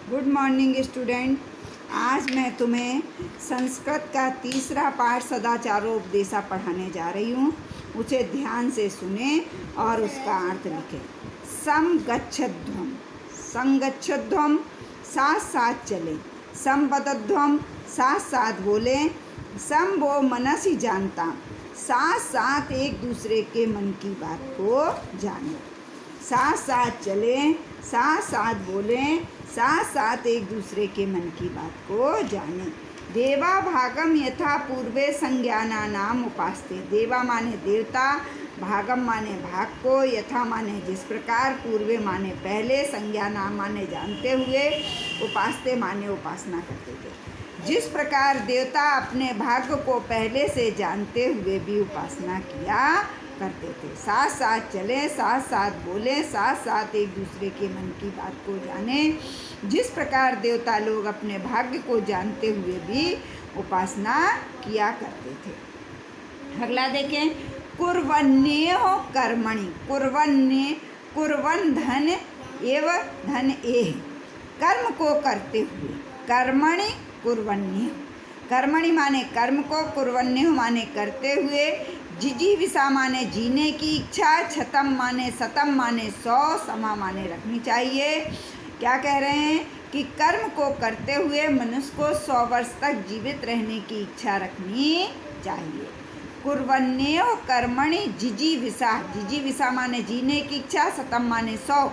Good morning student. आज मैं तुम्हें संस्कृत का तीसरा पाठ सदाचारोपदेशा पढ़ाने जा रही हूँ। उसे ध्यान से सुने और उसका अर्थ लिखें। समगच्छध्वम, संगच्छध्वम साथ साथ चले, संबद्धध्वम साथ साथ बोले, सम वो मनस ही जानता, साथ साथ एक दूसरे के मन की बात को जाने। साथ साथ चलें, साथ साथ बोलें, साथ साथ एक दूसरे के मन की बात को जानें। देवा भागम यथा पूर्वे संज्ञाना नाम उपास्ते। देवा माने देवता, भागम माने भाग को, यथा माने जिस प्रकार, पूर्वे माने पहले, संज्ञा नाम माने जानते हुए, उपास्ते माने उपासना करते थे। जिस प्रकार देवता अपने भाग्य को पहले से जानते हुए भी उपासना किया करते थे। साथ साथ चलें, साथ साथ बोलें, साथ साथ एक दूसरे के मन की बात को जानें। जिस प्रकार देवता लोग अपने भाग्य को जानते हुए भी उपासना किया करते थे। अगला देखें, कुर्वन्नेह कर्मणि। कुर्वन धन एव धन एह। कर्म को करते हुए, कर्मणि कुर्वन्नेह। कर्मणि माने कर्म को, कुर्वन्नेह माने करते हुए, जिजीविषा माने जीने की इच्छा, छतम माने सतम माने 100, समा माने रखनी चाहिए। क्या कह रहे हैं कि कर्म को करते हुए मनुष्य को 100 वर्ष तक जीवित रहने की इच्छा रखनी चाहिए। कुर्वन्नेह कर्मणि जिजीविषा। जिजीविषा माने जीने की इच्छा, सतम माने 100।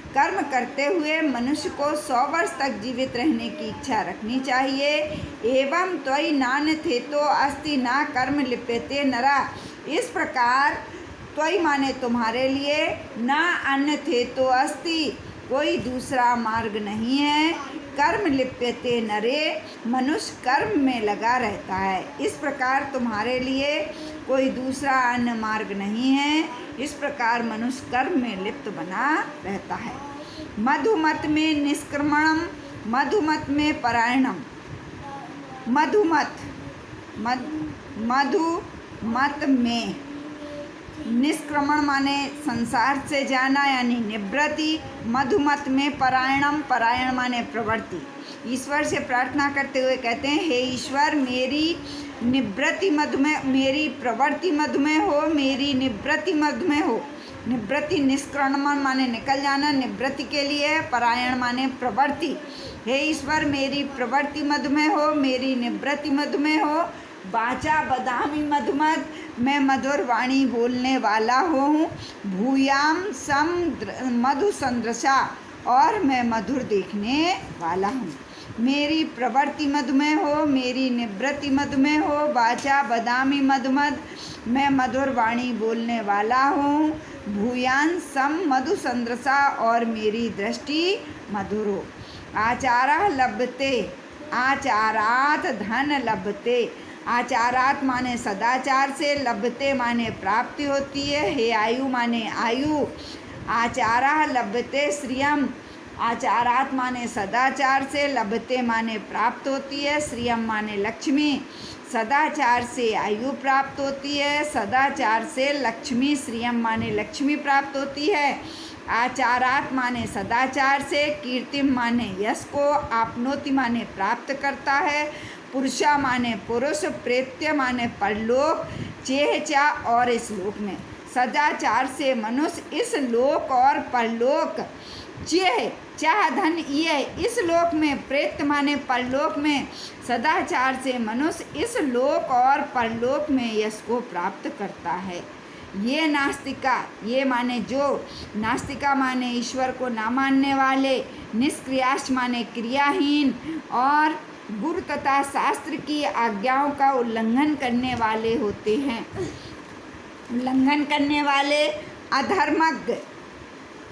कर्म करते हुए मनुष्य को 100 वर्ष तक जीवित रहने की इच्छा रखनी चाहिए। एवं त्वयि नान्य थे तो अस्ति ना कर्म लिप्यते नरा। इस प्रकार त्वयि माने तुम्हारे लिए, ना अन्य थे तो अस्ति कोई दूसरा मार्ग नहीं है। कर्म लिप्यते नरे, मनुष्य कर्म में लगा रहता है। इस प्रकार तुम्हारे लिए कोई दूसरा अन्य मार्ग नहीं है। इस प्रकार मनुष्य कर्म में लिप्त बना रहता है। मधुमत में निष्क्रमणम, मधुमत में परायणम। मधुमत में निष्क्रमण माने संसार से जाना यानी निवृत्ति। मधुमत में परायणम, परायण माने प्रवृत्ति। ईश्वर से प्रार्थना करते हुए कहते हैं, हे ईश्वर, मेरी निवृत्ति मधुमेह, मेरी प्रवृत्ति मधुमेह हो, मेरी निवृत्ति मधुमेह हो। निवृत्ति निष्क्रमण माने निकल जाना, निवृत्ति के लिए। परायण माने प्रवृत्ति। हे ईश्वर, मेरी प्रवृत्ति मधुमेह हो, मेरी निवृत्ति मधुमेह हो। वाचा बदामी मधुमत, मैं मधुर वाणी बोलने वाला हूँ। भूयाम सम मधु संदृशा, और मैं मधुर देखने वाला हूँ। मेरी प्रवृत्ति मधुमेह हो, मेरी निवृत्ति मधुमेह हो। वाचा बदामी मधुमत, मैं मधुर वाणी बोलने वाला हूँ। भूयान सम मधु संदृशा, और मेरी दृष्टि मधुर हो। आचारा लभते, आचारात धन लभते। आचारात माने सदाचार से, लभते माने प्राप्ति होती है। हे आयु माने आयु। आचारा लभते श्रियम। आचारात माने सदाचार से, लभते माने प्राप्त होती है। श्रियम माने लक्ष्मी। सदाचार से आयु प्राप्त होती है, सदाचार से लक्ष्मी। श्रियम माने लक्ष्मी प्राप्त होती है। आचारात माने सदाचार से, कीर्तिम माने यश को, आपनोति माने प्राप्त करता है। पुरुषा माने पुरुष, प्रेत्य माने परलोक, चेह चा और इस लोक में। सदाचार से मनुष्य इस लोक और परलोक, चेह चाह धन ये इस लोक में, प्रेत्य माने परलोक में। सदाचार से मनुष्य इस लोक और परलोक में यश को प्राप्त करता है। ये नास्तिका, ये माने जो, नास्तिका माने ईश्वर को ना मानने वाले, निष्क्रियाश माने क्रियाहीन, और गुरु तथा शास्त्र की आज्ञाओं का उल्लंघन करने वाले होते हैं। उल्लंघन करने वाले अधर्मज्ञ,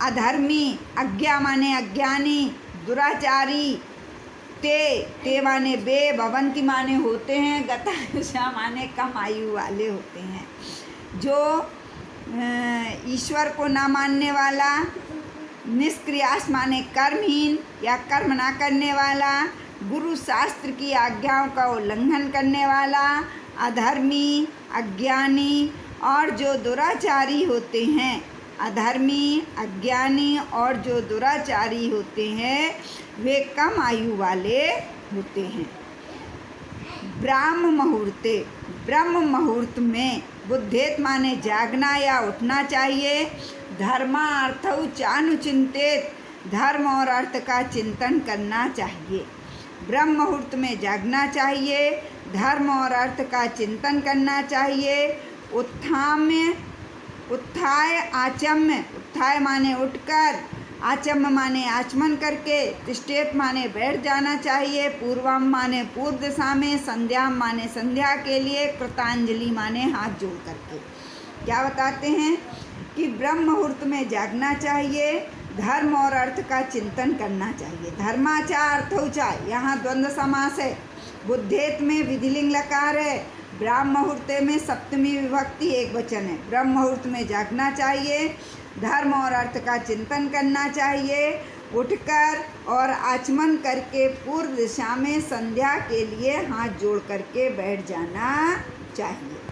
अधर्मी, अज्ञा माने अज्ञानी, दुराचारी, ते माने बे, भवंती माने होते हैं, गतायुषा माने कम आयु वाले होते हैं। जो ईश्वर को ना मानने वाला, निष्क्रियास माने कर्महीन या कर्म ना करने वाला, गुरु शास्त्र की आज्ञाओं का उल्लंघन करने वाला, अधर्मी, अज्ञानी और जो दुराचारी होते हैं, अधर्मी, अज्ञानी और जो दुराचारी होते हैं वे कम आयु वाले होते हैं। ब्रह्म मुहूर्त में बुद्धेत माने जागना या उठना चाहिए। धर्मार्थौ चानुचिंतित, धर्म और अर्थ का चिंतन करना चाहिए। ब्रह्म मुहूर्त में जागना चाहिए, धर्म और अर्थ का चिंतन करना चाहिए। उत्थाय आचम्य, उत्थाय माने उठकर, आचम्य माने आचमन करके, तिष्ठेत माने बैठ जाना चाहिए, पूर्वम माने पूर्व दिशा में, संध्याम माने संध्या के लिए, कृतांजलि माने हाथ जोड़ करके। क्या बताते हैं कि ब्रह्म मुहूर्त में जागना चाहिए, धर्म और अर्थ का चिंतन करना चाहिए। धर्माचा अर्थौचा, यहाँ द्वंद्व समास है। बुद्धेत में विधिलिंग लकार है, ब्रह्म मुहूर्त में सप्तमी विभक्ति एक वचन है। ब्रह्म मुहूर्त में जागना चाहिए, धर्म और अर्थ का चिंतन करना चाहिए, उठकर और आचमन करके पूर्व दिशा में संध्या के लिए हाथ जोड़ करके बैठ जाना चाहिए।